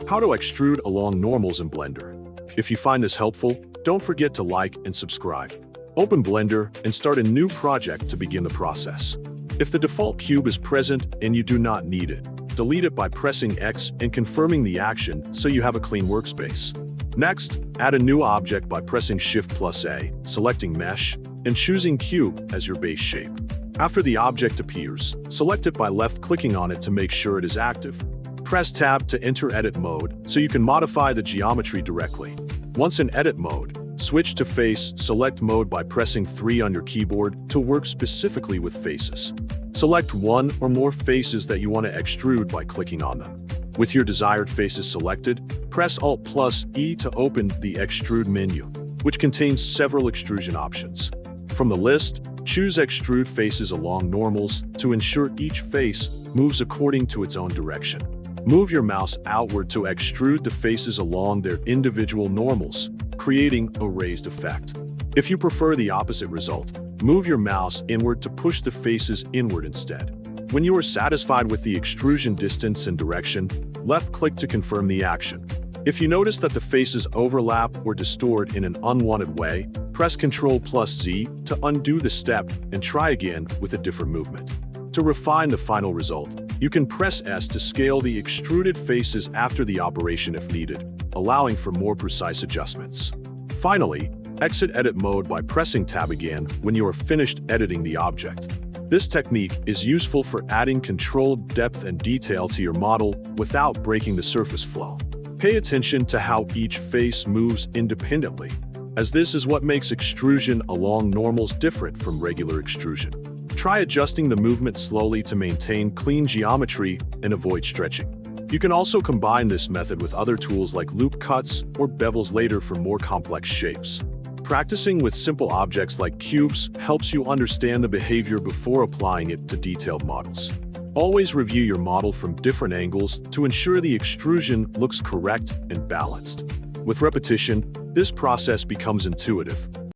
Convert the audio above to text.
How to extrude along normals in Blender. If you find this helpful, don't forget to like and subscribe. Open Blender and start a new project to begin the process. If the default cube is present and you do not need it, delete it by pressing X and confirming the action so you have a clean workspace. Next, add a new object by pressing Shift+A, selecting Mesh, and choosing Cube as your base shape. After the object appears, select it by left-clicking on it to make sure it is active. Press Tab to enter edit mode so you can modify the geometry directly. Once in edit mode, switch to face select mode by pressing 3 on your keyboard to work specifically with faces. Select one or more faces that you want to extrude by clicking on them. With your desired faces selected, press Alt+E to open the Extrude menu, which contains several extrusion options. From the list, choose Extrude Faces Along Normals to ensure each face moves according to its own direction. Move your mouse outward to extrude the faces along their individual normals, creating a raised effect. If you prefer the opposite result, move your mouse inward to push the faces inward instead. When you are satisfied with the extrusion distance and direction, left-click to confirm the action. If you notice that the faces overlap or distort in an unwanted way, press Ctrl+Z to undo the step and try again with a different movement. To refine the final result, you can press S to scale the extruded faces after the operation if needed, allowing for more precise adjustments. Finally, exit edit mode by pressing Tab again when you are finished editing the object. This technique is useful for adding controlled depth and detail to your model without breaking the surface flow. Pay attention to how each face moves independently, as this is what makes extrusion along normals different from regular extrusion. Try adjusting the movement slowly to maintain clean geometry and avoid stretching. You can also combine this method with other tools like loop cuts or bevels later for more complex shapes. Practicing with simple objects like cubes helps you understand the behavior before applying it to detailed models. Always review your model from different angles to ensure the extrusion looks correct and balanced. With repetition, this process becomes intuitive,